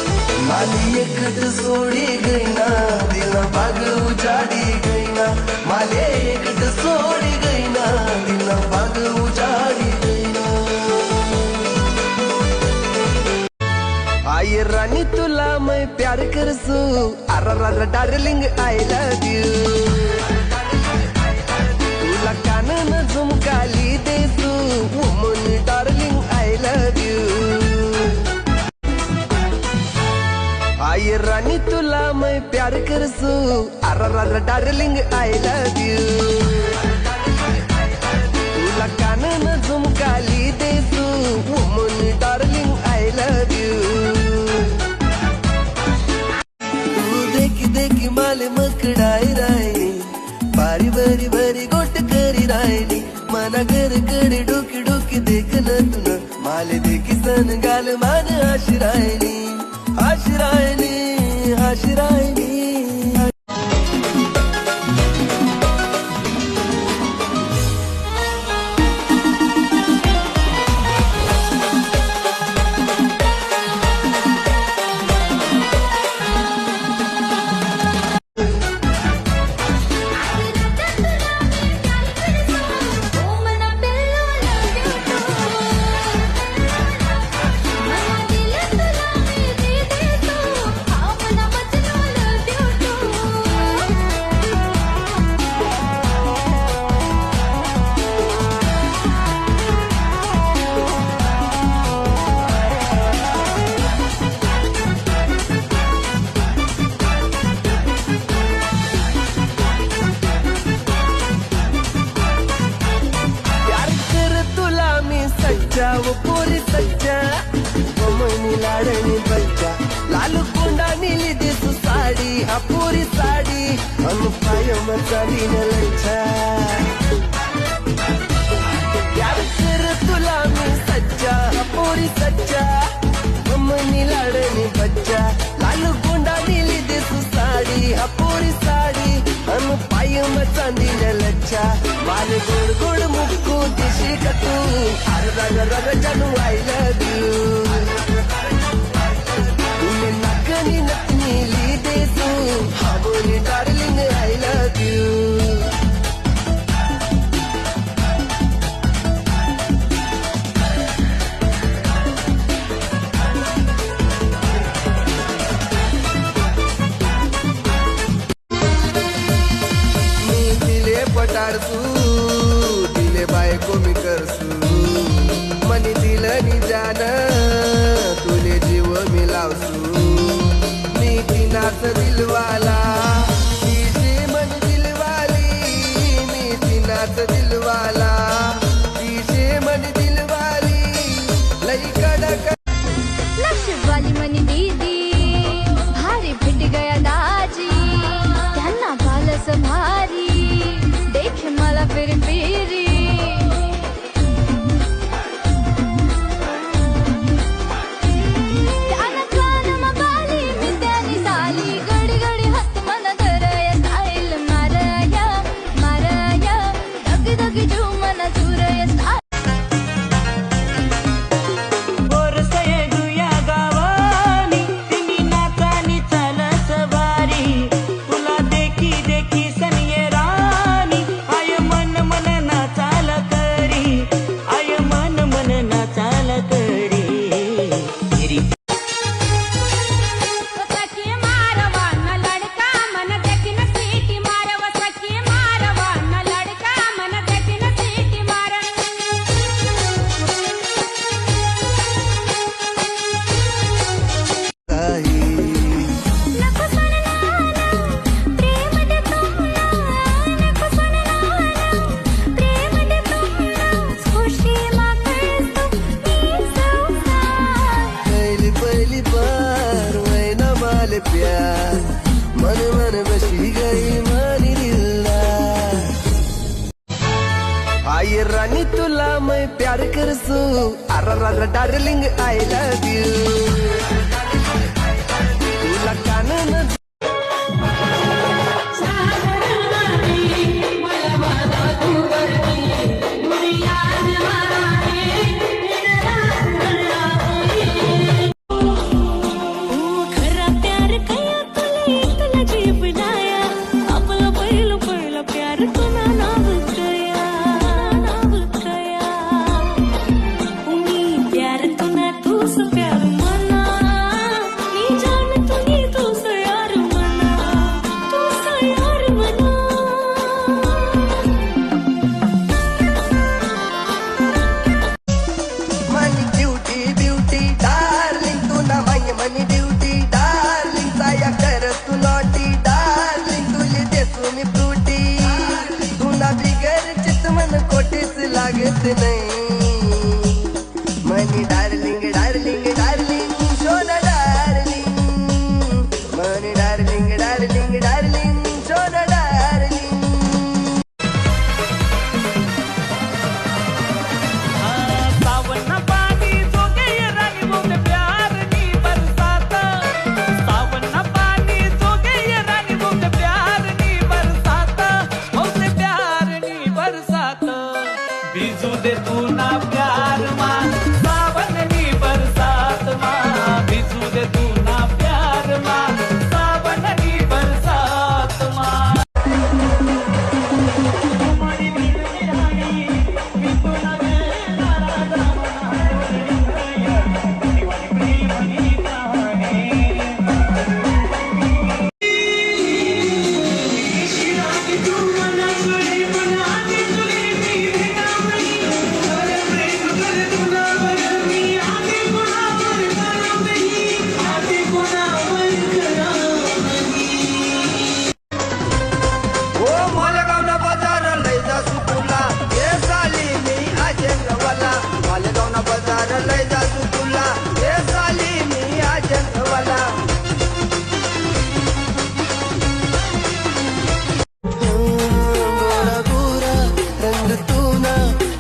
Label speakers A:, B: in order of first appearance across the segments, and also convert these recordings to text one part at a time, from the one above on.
A: एकट सोडी गईना दिल बाग उजाडी गईना माले एकट सोडी गईना दिल बाग उजाडी गईना। आये रानी तुला मैं प्यार करसू अरे डार्लिंग आई लव यू तुला कानन झुमकाली देसू woman darling I love you. आये रानी तुला मैं प्यार करसू अरे डार्लिंग आई लव यू तुला कानन झुमकाली देसू woman darling I love you. तू देखी देखी माले मकडाई रायनी बारी बारी बारी गोट करी रायनी मना घर कडे डोकी डोकी देखन तुला माले देखी सन गाल मान आशिरायनी आशिरायनी आशिरायनी। वो पूरी सच्चा वो मनी लाडनी बच्चा लालू कोंडा नीली दिसू साडी हा पूरी साडी हम पायो मचाली न लच्छा प्यार कर तुला मी सच्चा हा पूरी सच्चा वो मनी लाडनी बच्चा लालू कोंडा नीली दिसू साडी हा पूरी साडी हम पायो मचाली न लच्छा वाले गोड गोड मुक्कू दिशी का तू अरे जानू आई लव यू तूने नकनी नकनी ली देसू हाँ बोली डार्लिंग आई लव यू। मी दिले पटारसू दिले बायको मी करसू मनी ये रानी तुला मैं प्यार करसू अरे डार्लिंग आय लव यू तुला कानन लागत नाही मनी डार्लिंग डार्लिंग डार्लिंग सोना डार्लिंग मनी डार्लिंग डार्लिंग डार्लिंग सोना डार्लिंग
B: सावन पानी जोगे रानी बोले प्यार नी बरसात सावन पानी जोगे रानी बोले प्यार नी बरसात बोले प्यार नी बरसात बिजू दे तू ना प्यार मां सावन नी बरसात मां बिजू दे तू ना प्यार मां सावन नी बरसात मां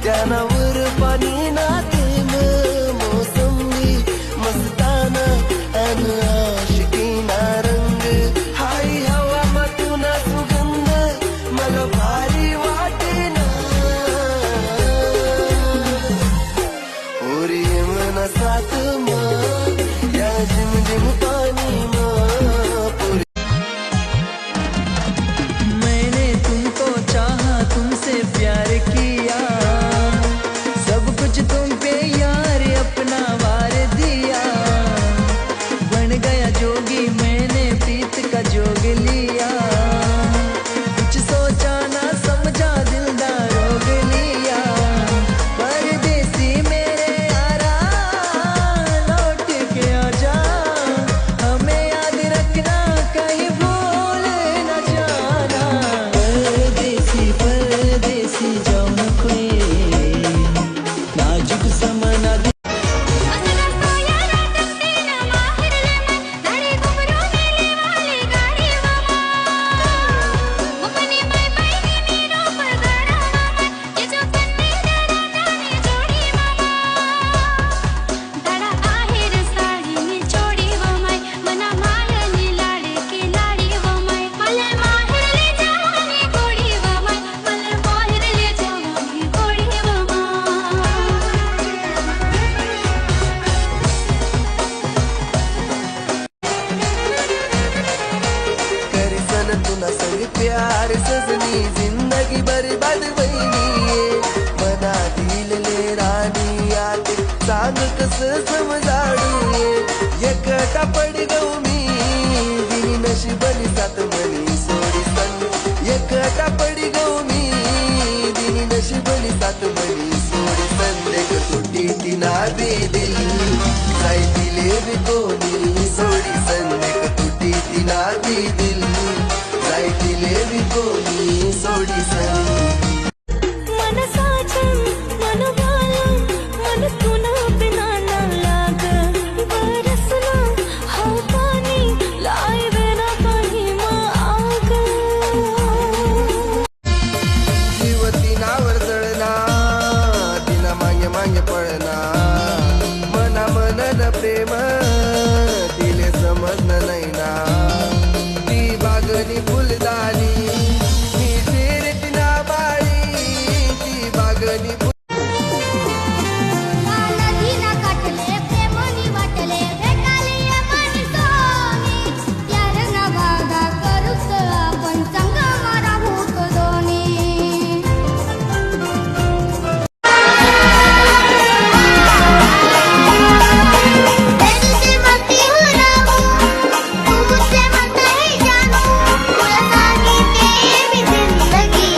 A: त्यानावर पाणी ना तेम मोसंबी मस्ताना अन आशिकीना रंग हाय हवा मतुना सुगंध मला भारी वाटेना ओरी मना साथ मग या जिम जिम पाणी मग
C: मैंने तुमको चाहा तुमसे प्यार किया सब कुछ तुम पे यार अपना वार दिया बन गया जोगी मैंने प्रीत का जोग लिया कुछ सोचा ना समझा दिलदार रोग लिया परदेसी मेरे यारा लौट के आजा हमें याद रखना कहीं भूल न जाना परदेसी परदेसी जाओ न कोई नाजुक समना
A: तुला संग प्यार सजनी जिंदगी बर्बाद वहिनी मनातील ले राणी आत सांग कस समजाडू एकटा पड गऊ मी दिनी नशिबनी सात मनी सोडी संग एकटा पड गऊ मी दिनी नशिबनी सात मनी सोडी संदेक तुटी तिना बी दिल जाय दिले बी कोणी सोडी संदेक तुटी तिना बी दिल जाय दिले बी कोणी सोडी संग जीवती नावर जळना मागे पळना मना मनन प्रेम तिले समजन नाही ना ती बागनी फुलदारी मी फिरती ना बाळी ती बागनी
D: नदीना काटले प्रेमनी वाटले भेटाले मनी सोनी प्यार ना वागा करूच आपण संग राहूक दोनी मती हुरावू तू मुझसे मत ही जानू पूरा सानी तेरी जिंदगी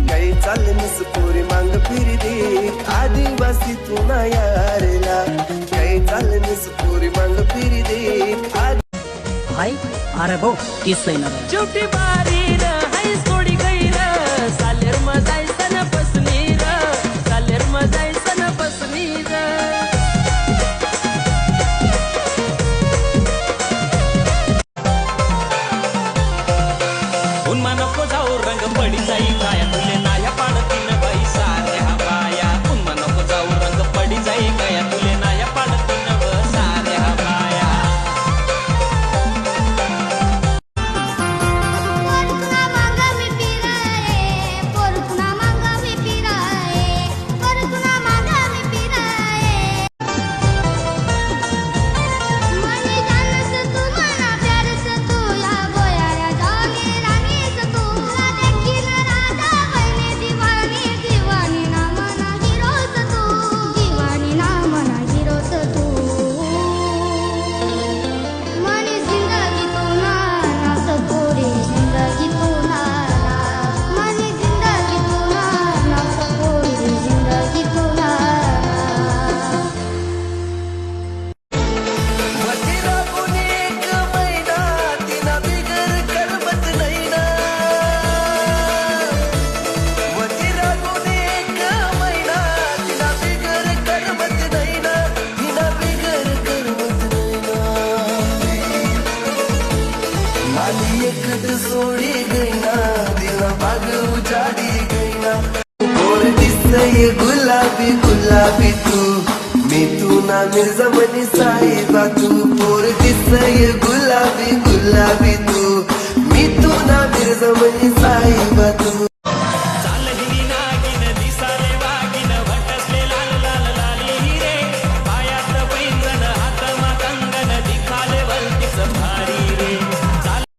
A: काही चालले मिस पोरी मांग फिरी दे आदिवासी तू ना यारेला काही चालले मिस पोरी मांग फिरी दे
E: हाय अरे भाऊ तीच सैना
B: शेवटी बारी र हाय सोडी गई र सालेर मजायसन बसनी र सालेर मजायसन बसनी र उन्मा नको जाऊ रंग पडी जाई काय तुले नाया पाडतीन बाई साऱ्या बाया उन्मा नको जाऊ रंग पडी जाई काय तुले नाया पाडतीन व साऱ्या बाया
D: पोरकुना मांगा मी पिराये पोरकुना मांगा मी पिराये मनी जानस तू मना प्यारस तू या बोयाया जागे राणीस तू ला देखील राधा बने दिवानी दिवानी ना मना हिरोस तू दिवानी ना मना हिरोस तू मनी जिंदगी तू ना नास पोरी जिंदगी तू ना मनी जिंदगी तू ना नास पोरी जिंदगी तू ना
A: वतीरा कोणी एक महिना तिला बिगर करमत नाही ना वतीरा कोणी एक महिना तिला बिगर करमत नाही ना तिला बिगर करमत नाही ना माली एकट सोडी गई ना तिला बाग उजाडी गई ना गोर दिसतय गुलाबी गुलाबी तू मी तू ना मिर्जमनी साहेबा तू पोर दिसतय गुलाबी गुलाबी तू मी तू ना मिर्जमनी साहेबा तू